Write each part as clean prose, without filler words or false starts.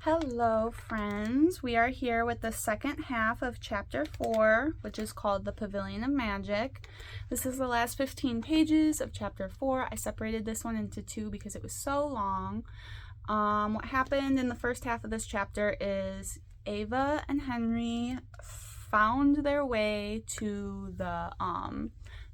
Hello friends, we are here with the second half of chapter 4, which is called The Pavilion of Magic. This is the last 15 pages of chapter 4. I separated this one into two because it was so long. What happened in the first half of this chapter is Ava and Henry found their way to the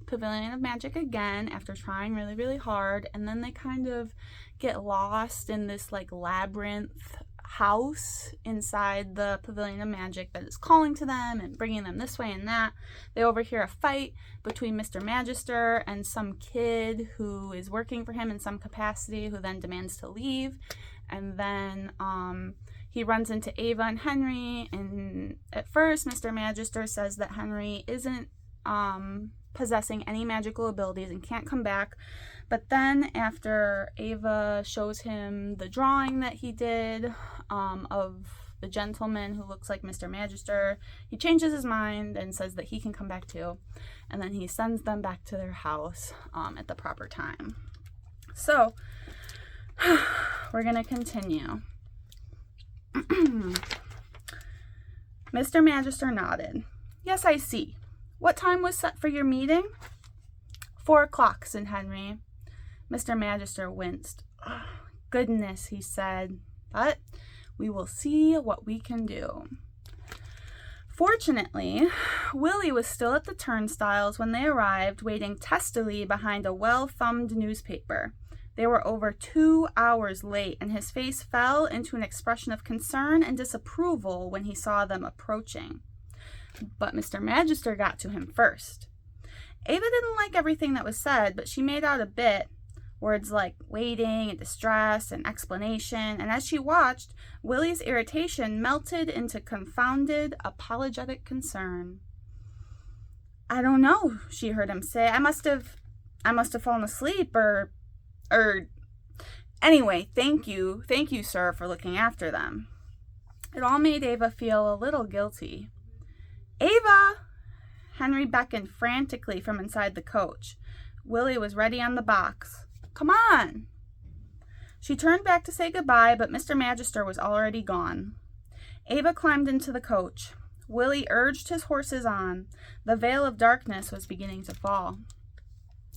Pavilion of Magic again after trying really hard, and then they kind of get lost in this like labyrinth house inside the Pavilion of Magic that is calling to them and bringing them this way and that. They overhear a fight between Mr. Magister and some kid who is working for him in some capacity, who then demands to leave. And then he runs into Ava and Henry, and at first Mr. Magister says that Henry isn't possessing any magical abilities and can't come back. But then after Ava shows him the drawing that he did of the gentleman who looks like Mr. Magister, he changes his mind and says that he can come back too. And then he sends them back to their house at the proper time. So we're going to continue. Mr. Magister nodded. "Yes, I see. What time was set for your meeting?" 4 o'clock, said Henry. Mr. Magister winced. "Oh, goodness," he said, "but we will see what we can do." Fortunately, Willie was still at the turnstiles when they arrived, waiting testily behind a well-thumbed newspaper. They were over 2 hours late, and his face fell into an expression of concern and disapproval when he saw them approaching. But Mr. Magister got to him first. Ava didn't like everything that was said, but she made out a bit, words like waiting and distress and explanation, and as she watched, Willie's irritation melted into confounded, apologetic concern. "I don't know," she heard him say. I must have fallen asleep, or anyway, thank you, sir, for looking after them." It all made Ava feel a little guilty. "Ava!" Henry beckoned frantically from inside the coach. Willie was ready on the box. "Come on!" She turned back to say goodbye, but Mr. Magister was already gone. Ava climbed into the coach. Willie urged his horses on. The veil of darkness was beginning to fall.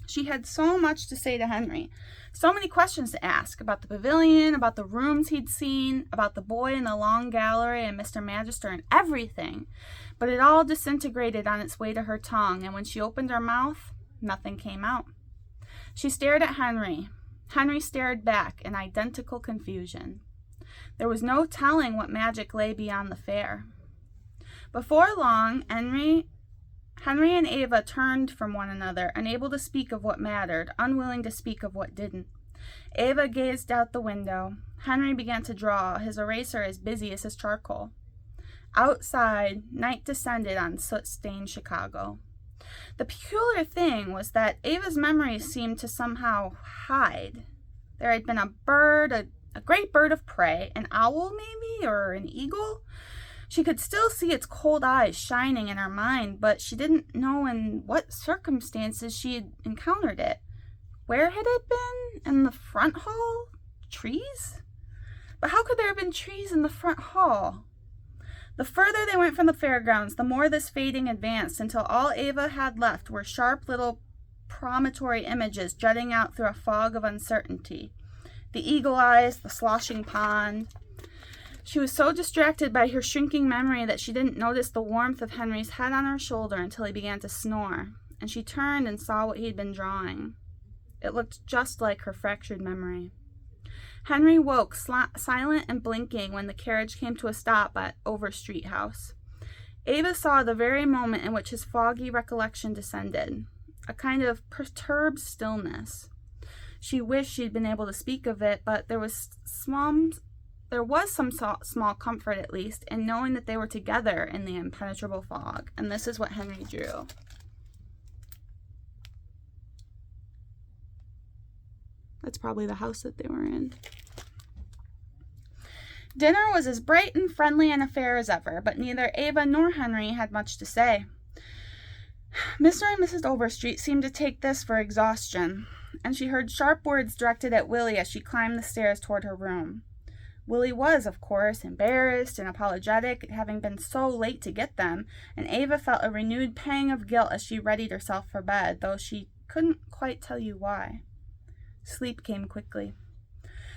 She had so much to say to Henry, so many questions to ask about the pavilion, about the rooms he'd seen, about the boy in the long gallery and Mr. Magister and everything. But it all disintegrated on its way to her tongue, and when she opened her mouth, nothing came out. She stared at Henry. Henry stared back in identical confusion. There was no telling what magic lay beyond the fair. Before long, Henry and Ava turned from one another, unable to speak of what mattered, unwilling to speak of what didn't. Ava gazed out the window. Henry began to draw, his eraser as busy as his charcoal. Outside, night descended on soot-stained Chicago. The peculiar thing was that Ava's memories seemed to somehow hide. There had been a bird, a great bird of prey, an owl maybe, or an eagle. She could still see its cold eyes shining in her mind, but she didn't know in what circumstances she had encountered it. Where had it been? In the front hall? Trees? But how could there have been trees in the front hall? The further they went from the fairgrounds, the more this fading advanced, until all Ava had left were sharp little promontory images jutting out through a fog of uncertainty. The eagle eyes, the sloshing pond. She was so distracted by her shrinking memory that she didn't notice the warmth of Henry's head on her shoulder until he began to snore, and she turned and saw what he'd been drawing. It looked just like her fractured memory. Henry woke, silent and blinking, when the carriage came to a stop at Overstreet House. Ava saw the very moment in which his foggy recollection descended, a kind of perturbed stillness. She wished she'd been able to speak of it, but there was some small comfort, at least, in knowing that they were together in the impenetrable fog, and this is what Henry drew. That's probably the house that they were in. Dinner was as bright and friendly an affair as ever, but neither Ava nor Henry had much to say. Mr. and Mrs. Overstreet seemed to take this for exhaustion, and she heard sharp words directed at Willie as she climbed the stairs toward her room. Willie was, of course, embarrassed and apologetic at having been so late to get them, and Ava felt a renewed pang of guilt as she readied herself for bed, though she couldn't quite tell you why. Sleep came quickly.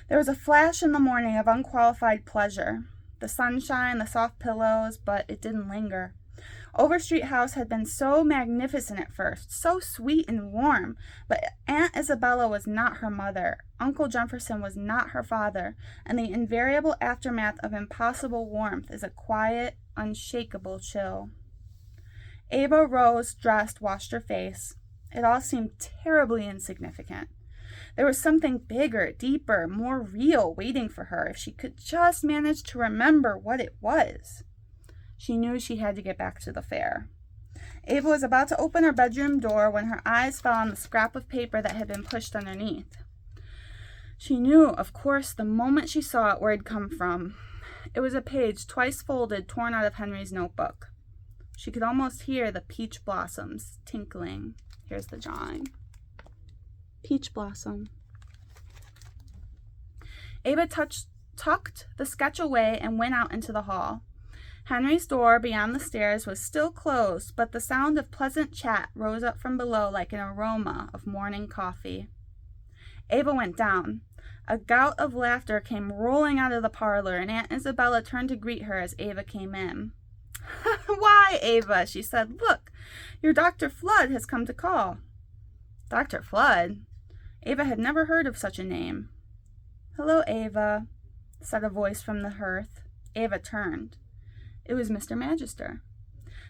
There was a flash in the morning of unqualified pleasure. The sunshine, the soft pillows, but it didn't linger. Overstreet House had been so magnificent at first, so sweet and warm, but Aunt Isabella was not her mother, Uncle Jefferson was not her father, and the invariable aftermath of impossible warmth is a quiet, unshakable chill. Ava rose, dressed, washed her face. It all seemed terribly insignificant. There was something bigger, deeper, more real waiting for her if she could just manage to remember what it was. She knew she had to get back to the fair. Ava was about to open her bedroom door when her eyes fell on the scrap of paper that had been pushed underneath. She knew, of course, the moment she saw it where it had come from. It was a page twice folded, torn out of Henry's notebook. She could almost hear the peach blossoms tinkling. Here's the drawing. Peach blossom. Ava tucked the sketch away and went out into the hall. Henry's door beyond the stairs was still closed, but the sound of pleasant chat rose up from below like an aroma of morning coffee. Ava went down. A gout of laughter came rolling out of the parlor, and Aunt Isabella turned to greet her as Ava came in. "Why, Ava," she said, "look, your Dr. Flood has come to call." Dr. Flood? Ava had never heard of such a name. "Hello, Ava," said a voice from the hearth. Ava turned. It was Mr. Magister.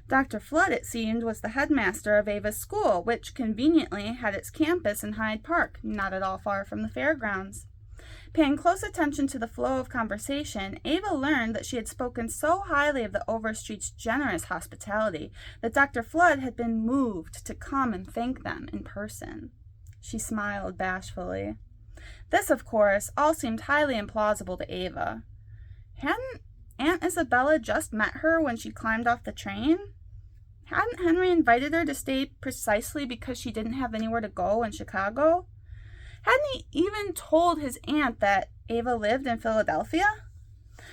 Dr. Flood, it seemed, was the headmaster of Ava's school, which conveniently had its campus in Hyde Park, not at all far from the fairgrounds. Paying close attention to the flow of conversation, Ava learned that she had spoken so highly of the Overstreet's generous hospitality that Dr. Flood had been moved to come and thank them in person. She smiled bashfully. This, of course, all seemed highly implausible to Ava. Hadn't Aunt Isabella just met her when she climbed off the train? Hadn't Henry invited her to stay precisely because she didn't have anywhere to go in Chicago? Hadn't he even told his aunt that Ava lived in Philadelphia?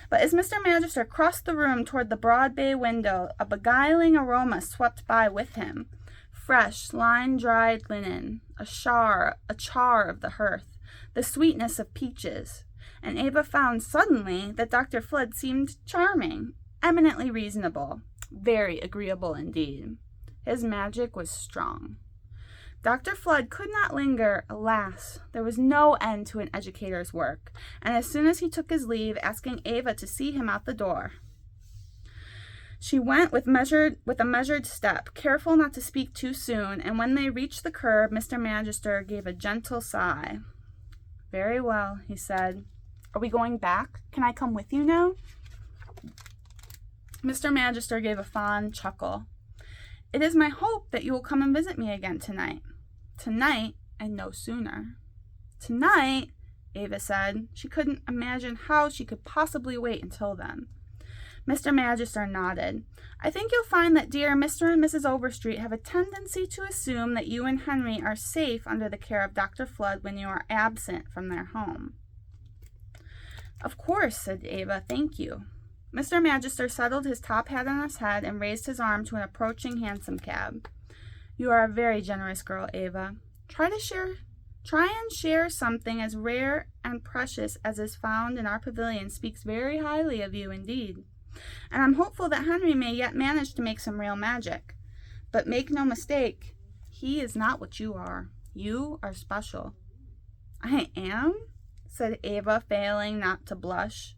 But as Mr. Magister crossed the room toward the broad bay window, a beguiling aroma swept by with him. Fresh, line-dried linen, a char of the hearth, the sweetness of peaches, and Ava found suddenly that Dr. Flood seemed charming, eminently reasonable, very agreeable indeed. His magic was strong. Dr. Flood could not linger. Alas, there was no end to an educator's work, and as soon as he took his leave, asking Ava to see him out the door, she went with a measured step, careful not to speak too soon, and when they reached the curb, Mr. Magister gave a gentle sigh. "Very well," he said. "Are we going back? Can I come with you now?" Mr. Magister gave a fond chuckle. "It is my hope that you will come and visit me again tonight." Tonight, and no sooner. Tonight, Ava said. She couldn't imagine how she could possibly wait until then. Mr. Magister nodded. "I think you'll find that dear Mr. and Mrs. Overstreet have a tendency to assume that you and Henry are safe under the care of Dr. Flood when you are absent from their home." "Of course," said Ava. "Thank you." Mr. Magister settled his top hat on his head and raised his arm to an approaching hansom cab. "You are a very generous girl, Ava. Try and share something as rare and precious as is found in our pavilion speaks very highly of you indeed. And I'm hopeful that Henry may yet manage to make some real magic. But make no mistake, he is not what you are. You are special." "I am?" said Ava, failing not to blush.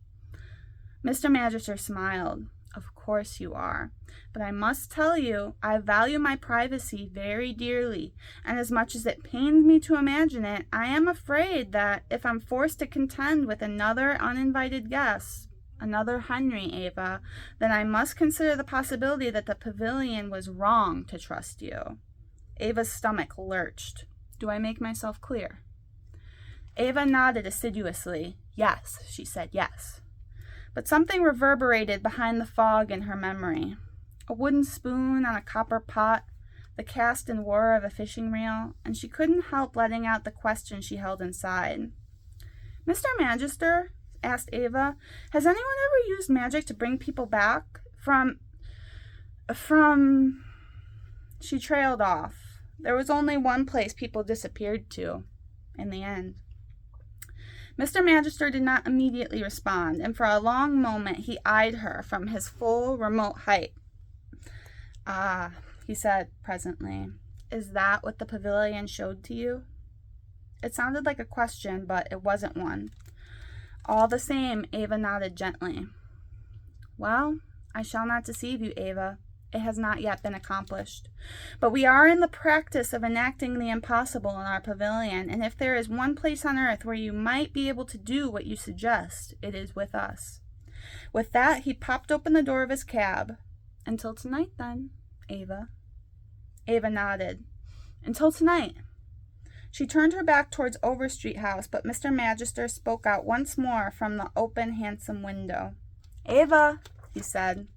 Mr. Magister smiled. "Of course you are. But I must tell you, I value my privacy very dearly, and as much as it pains me to imagine it, I am afraid that if I'm forced to contend with another uninvited guest, another Henry, Ava, then I must consider the possibility that the pavilion was wrong to trust you." Ava's stomach lurched. "Do I make myself clear?" Ava nodded assiduously. "Yes," she said, "yes." But something reverberated behind the fog in her memory. A wooden spoon on a copper pot, the cast and whir of a fishing reel, and she couldn't help letting out the question she held inside. "Mr. Magister," asked Ava. Has anyone ever used magic to bring people back from... She trailed off. There was only one place people disappeared to, in the end. Mr. Magister did not immediately respond, and for a long moment he eyed her from his full, remote height. "Ah," he said presently, "is that what the pavilion showed to you?" It sounded like a question, but it wasn't one. All the same, Ava nodded gently. "Well, I shall not deceive you, Ava. It has not yet been accomplished. But we are in the practice of enacting the impossible in our pavilion, and if there is one place on earth where you might be able to do what you suggest, it is with us." With that, he popped open the door of his cab. "Until tonight, then, Ava." Ava nodded. "Until tonight." She turned her back towards Overstreet House, but Mr. Magister spoke out once more from the open, handsome window. "Ava," he said.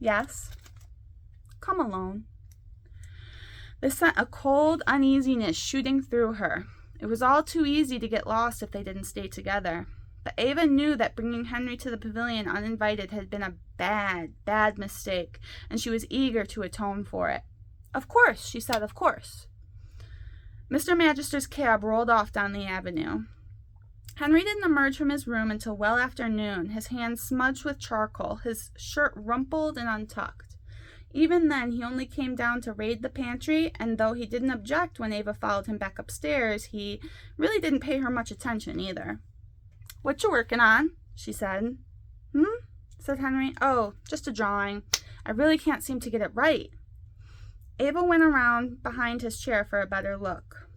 "Yes?" "Come alone." This sent a cold uneasiness shooting through her. It was all too easy to get lost if they didn't stay together. But Ava knew that bringing Henry to the pavilion uninvited had been a bad mistake, and she was eager to atone for it. "Of course," she said, "of course." Mr. Magister's cab rolled off down the avenue. Henry didn't emerge from his room until well after noon, his hands smudged with charcoal, his shirt rumpled and untucked. Even then, he only came down to raid the pantry, and though he didn't object when Ava followed him back upstairs, he really didn't pay her much attention either. "What you working on?" she said. Said Henry. "Oh, just a drawing. I really can't seem to get it right." Ava went around behind his chair for a better look.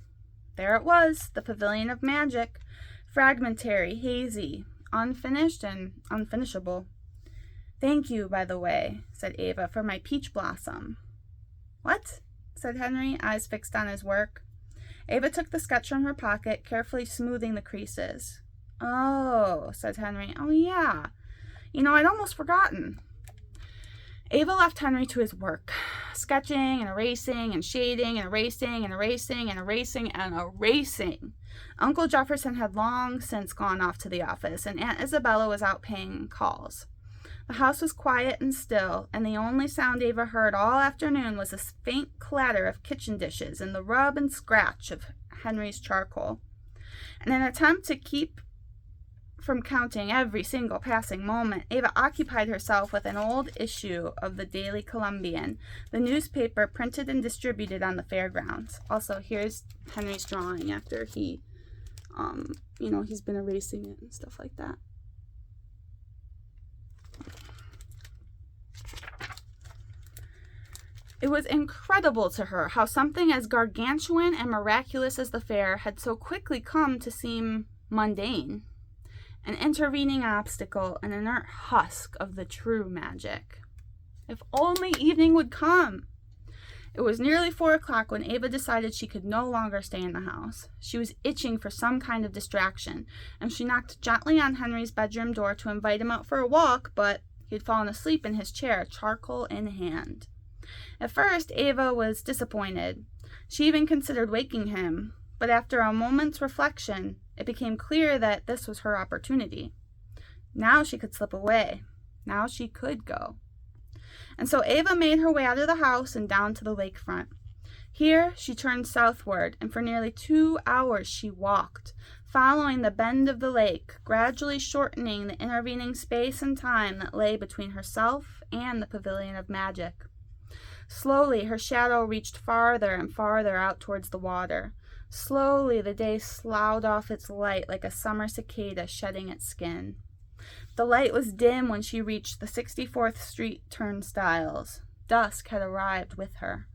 There it was, the Pavilion of Magic, fragmentary, hazy, unfinished and unfinishable. "Thank you, by the way," said Ava, "for my peach blossom." "What?" said Henry, eyes fixed on his work. Ava took the sketch from her pocket, carefully smoothing the creases. "Oh," said Henry. "Oh, yeah. I'd almost forgotten." Ava left Henry to his work, sketching and erasing and shading and erasing and erasing and erasing and erasing. Uncle Jefferson had long since gone off to the office, and Aunt Isabella was out paying calls. The house was quiet and still, and the only sound Ava heard all afternoon was a faint clatter of kitchen dishes and the rub and scratch of Henry's charcoal. In an attempt to keep from counting every single passing moment, Ava occupied herself with an old issue of the Daily Columbian, the newspaper printed and distributed on the fairgrounds. Also, here's Henry's drawing after he, he's been erasing it and stuff like that. It was incredible to her how something as gargantuan and miraculous as the fair had so quickly come to seem mundane. An intervening obstacle, an inert husk of the true magic. If only evening would come! It was nearly 4 o'clock when Ava decided she could no longer stay in the house. She was itching for some kind of distraction, and she knocked gently on Henry's bedroom door to invite him out for a walk, but he had fallen asleep in his chair, charcoal in hand. At first, Ava was disappointed. She even considered waking him, but after a moment's reflection, it became clear that this was her opportunity. Now she could slip away. Now she could go. And so Ava made her way out of the house and down to the lakefront. Here she turned southward, and for nearly 2 hours she walked, following the bend of the lake, gradually shortening the intervening space and time that lay between herself and the Pavilion of Magic. Slowly her shadow reached farther and farther out towards the water. Slowly the day sloughed off its light like a summer cicada shedding its skin. The light was dim when she reached the 64th Street turnstiles. Dusk had arrived with her.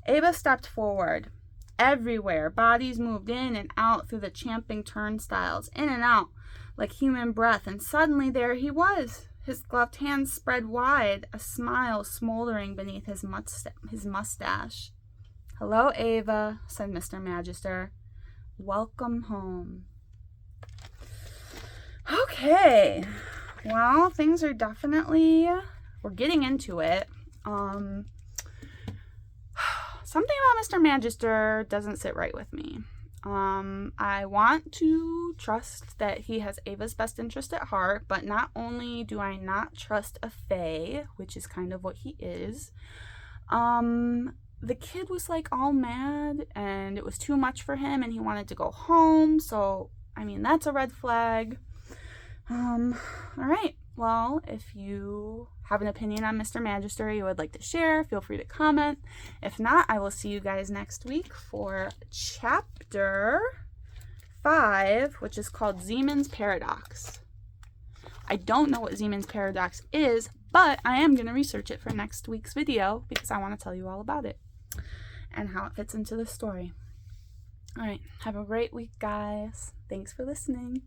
Ava stepped forward. Everywhere, bodies moved in and out through the champing turnstiles, in and out, like human breath, and suddenly there he was, his gloved hands spread wide, a smile smoldering beneath his mustache. "Hello, Ava," said Mr. Magister. "Welcome home." Okay, well, things are definitely, we're getting into it. Something about Mr. Magister doesn't sit right with me. I want to trust that he has Ava's best interest at heart, but not only do I not trust a fae, which is kind of what he is, the kid was like all mad and it was too much for him and he wanted to go home. So, I mean, that's a red flag. All right. Well, if you have an opinion on Mr. Magister you would like to share, feel free to comment. If not, I will see you guys next week for chapter 5, which is called Zeman's Paradox. I don't know what Zeman's Paradox is, but I am going to research it for next week's video because I want to tell you all about it and how it fits into the story. All right. Have a great week, guys. Thanks for listening.